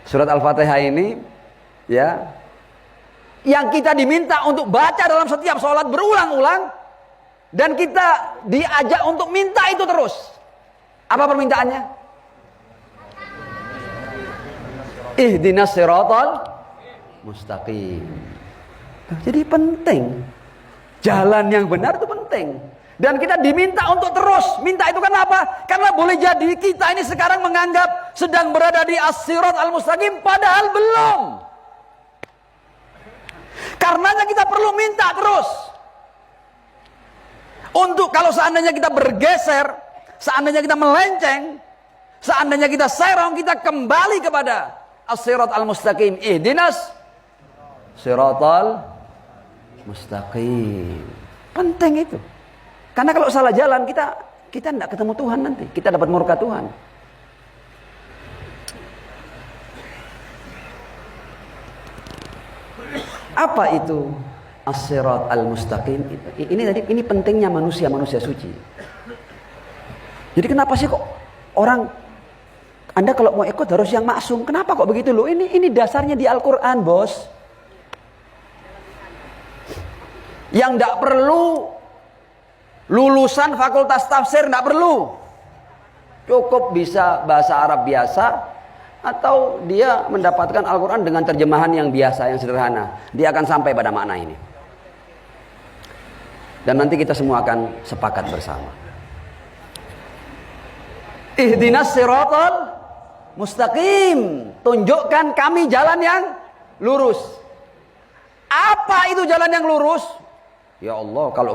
Surat Al-Fatihah ini ya, yang kita diminta untuk baca dalam setiap sholat berulang-ulang, dan kita diajak untuk minta itu terus. Apa permintaannya? Ihdinas siratal mustaqim. Jadi penting, jalan yang benar itu penting. Dan kita diminta untuk terus minta itu. Kenapa? Karena boleh jadi kita ini sekarang menganggap sedang berada di as-sirat al-mustaqim, padahal belum. Karenanya kita perlu minta terus. Untuk kalau seandainya kita bergeser, seandainya kita melenceng, seandainya kita serong, kita kembali kepada as-sirat al-mustaqim. Ihdinas siratal mustaqim. Penting itu. Karena kalau salah jalan, kita tidak ketemu Tuhan nanti. Kita dapat murka Tuhan. Apa itu as-sirat al-mustaqim? Ini pentingnya manusia suci. Jadi kenapa sih kok orang, Anda kalau mau ikut harus yang maksum? Kenapa kok begitu loh? Ini dasarnya di Al-Quran, bos. Yang tidak perlu lulusan fakultas tafsir, tidak perlu. Cukup bisa bahasa Arab biasa, atau dia mendapatkan Al-Quran dengan terjemahan yang biasa, yang sederhana. Dia akan sampai pada makna ini. Dan nanti kita semua akan sepakat bersama. Ihdinas siratal mustaqim. Tunjukkan kami jalan yang lurus. Apa itu jalan yang lurus? Ya Allah, kalau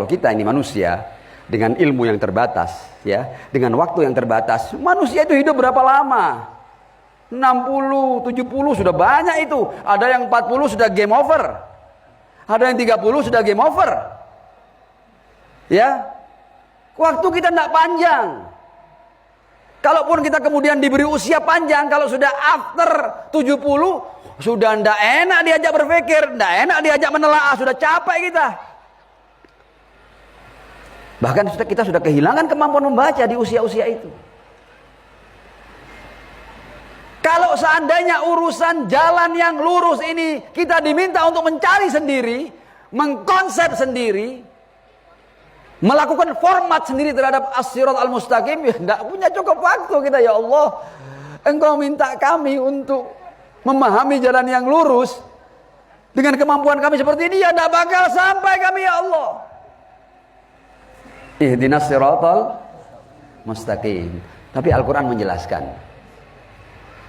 kita ini manusia dengan ilmu yang terbatas, ya, dengan waktu yang terbatas, manusia itu hidup berapa lama? 60, 70 sudah banyak itu. Ada yang 40 sudah game over. Ada yang 30 sudah game over. Ya. Waktu kita tidak panjang. Kalaupun kita kemudian diberi usia panjang, kalau sudah after 70, sudah tidak enak diajak berpikir, tidak enak diajak menelaah, sudah capek kita. Bahkan kita sudah kehilangan kemampuan membaca di usia-usia itu. Kalau seandainya urusan jalan yang lurus ini kita diminta untuk mencari sendiri, mengkonsep sendiri, melakukan format sendiri terhadap as-sirat al-mustaqim, ya tidak punya cukup waktu kita. Ya Allah, Engkau minta kami untuk memahami jalan yang lurus dengan kemampuan kami seperti ini, ya tidak bakal sampai kami, ya Allah. Ihdinas siratal mustaqim. Tapi Al-Quran menjelaskan,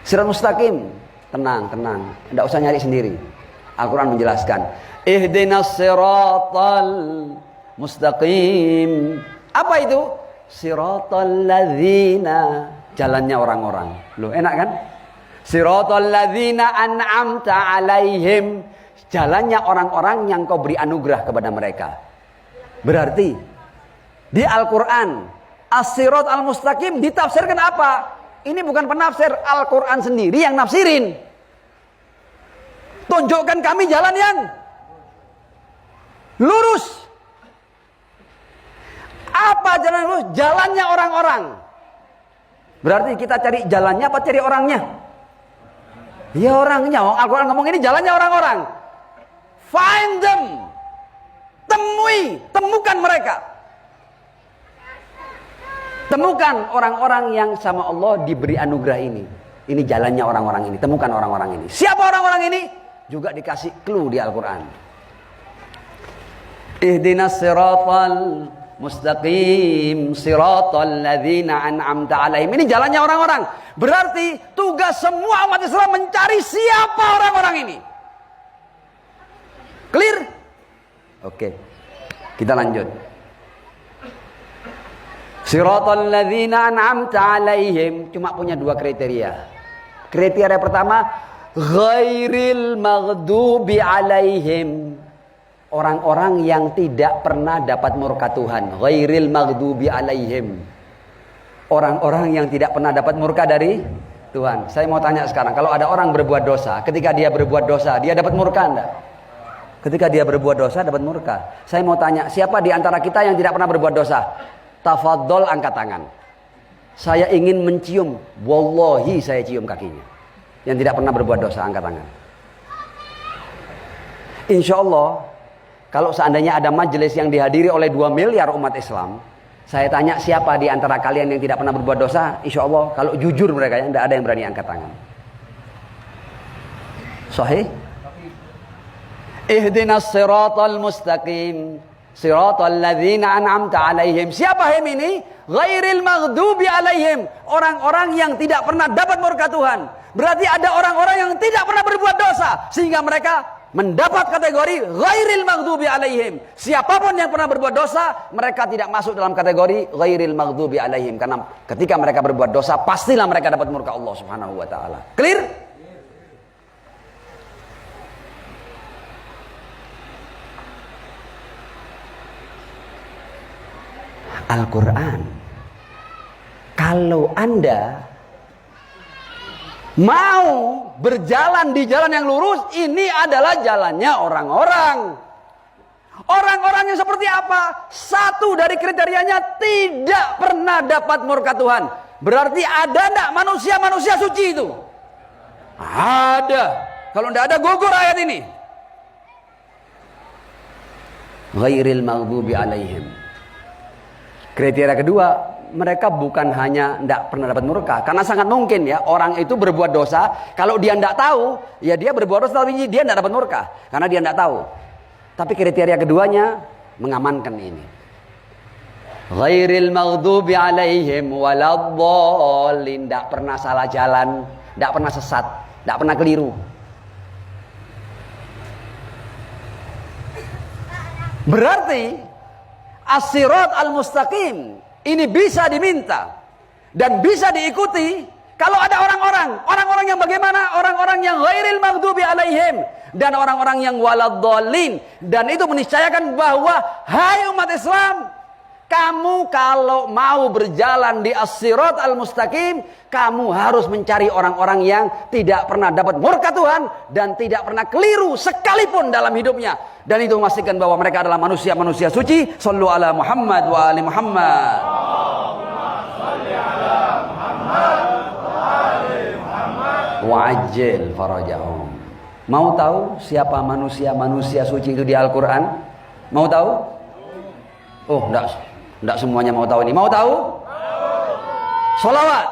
sirat mustaqim, tenang, tidak usah nyari sendiri. Al-Quran menjelaskan, ihdinas siratal mustaqim. Apa itu? Siratal ladzina, jalannya orang-orang. Loh, enak kan? Siratal ladzina an'amta alaihim, jalannya orang-orang yang Kau beri anugerah kepada mereka. Berarti di Al-Quran as-sirat al-mustaqim ditafsirkan apa? Ini bukan penafsir, Al-Quran sendiri yang nafsirin. Tunjukkan kami jalan yang lurus. Apa jalan lurus? Jalannya orang-orang. Berarti kita cari jalannya apa cari orangnya? Ya orangnya. Al-Quran ngomong ini jalannya orang-orang. Find them. Temukan mereka. Temukan orang-orang yang sama Allah diberi anugerah ini. Ini jalannya orang-orang ini. Temukan orang-orang ini. Siapa orang-orang ini? Juga dikasih clue di Al-Quran. Ihdinas siratal mustaqim, siratal ladzina an'amta alaihim. Ini jalannya orang-orang. Berarti tugas semua umat Islam mencari siapa orang-orang ini. Clear? Oke. Kita lanjut. Siratal ladzina an'amta alaihim cuma punya dua kriteria. Kriteria pertama, ghairil maghdubi alaihim. Orang-orang yang tidak pernah dapat murka Tuhan. Ghairil maghdubi alaihim. Orang-orang yang tidak pernah dapat murka dari Tuhan. Saya mau tanya sekarang, kalau ada orang berbuat dosa, ketika dia berbuat dosa, dia dapat murka enggak? Ketika dia berbuat dosa dapat murka. Saya mau tanya, siapa di antara kita yang tidak pernah berbuat dosa? Tafadhol angkat tangan. Saya ingin mencium. Wallahi saya cium kakinya. yang tidak pernah berbuat dosa? Angkat tangan. Insya Allah, kalau seandainya ada majelis yang dihadiri oleh 2 miliar umat Islam, saya tanya siapa di antara kalian yang tidak pernah berbuat dosa? Insya Allah, kalau jujur mereka ya, tidak ada yang berani angkat tangan. Sahih? Ihdinas siratal mustaqim, siratal ladzina an'amta alaihim. Siapa him ini? Ghairil maghdubi alaihim, orang-orang yang tidak pernah dapat murka Tuhan. Berarti ada orang-orang yang tidak pernah berbuat dosa, sehingga mereka mendapat kategori ghairil maghdubi alaihim. Siapapun yang pernah berbuat dosa, mereka tidak masuk dalam kategori ghairil maghdubi alaihim, karena ketika mereka berbuat dosa, pastilah mereka dapat murka Allah Subhanahu wa taala. Clear? Al-Quran, kalau Anda mau berjalan di jalan yang lurus, ini adalah jalannya orang-orang yang seperti apa? Satu dari kriterianya, tidak pernah dapat murka Tuhan. Berarti ada enggak manusia-manusia suci itu? Ada. Kalau tidak ada, gugur ayat ini. Ghairil maghdubi alaihim. Kriteria kedua, mereka bukan hanya tidak pernah dapat murka, karena sangat mungkin ya orang itu berbuat dosa, kalau dia tidak tahu, ya dia berbuat dosa tapi dia tidak dapat murka, karena dia tidak tahu. Tapi kriteria keduanya mengamankan ini. Ghairil maghdubi alaihim waladhdallin, tidak pernah salah jalan, tidak pernah sesat, tidak pernah keliru. Berarti as-sirat al-mustaqim ini bisa diminta dan bisa diikuti kalau ada orang-orang yang bagaimana? Orang-orang yang ghairil maghdubi alaihim dan orang-orang yang waladhdallin. Dan itu meniscayakan bahwa hai umat Islam, kamu kalau mau berjalan di as-sirat al-mustaqim, kamu harus mencari orang-orang yang tidak pernah dapat murka Tuhan dan tidak pernah keliru sekalipun dalam hidupnya. Dan itu memastikan bahwa mereka adalah manusia-manusia suci. Sallu ala Muhammad wa ali Muhammad. Wa ajil farajahum. Mau tahu siapa manusia-manusia suci itu di Al-Quran? Mau tahu? Oh, enggak semuanya mau tahu ini. Mau tahu? Sholawat.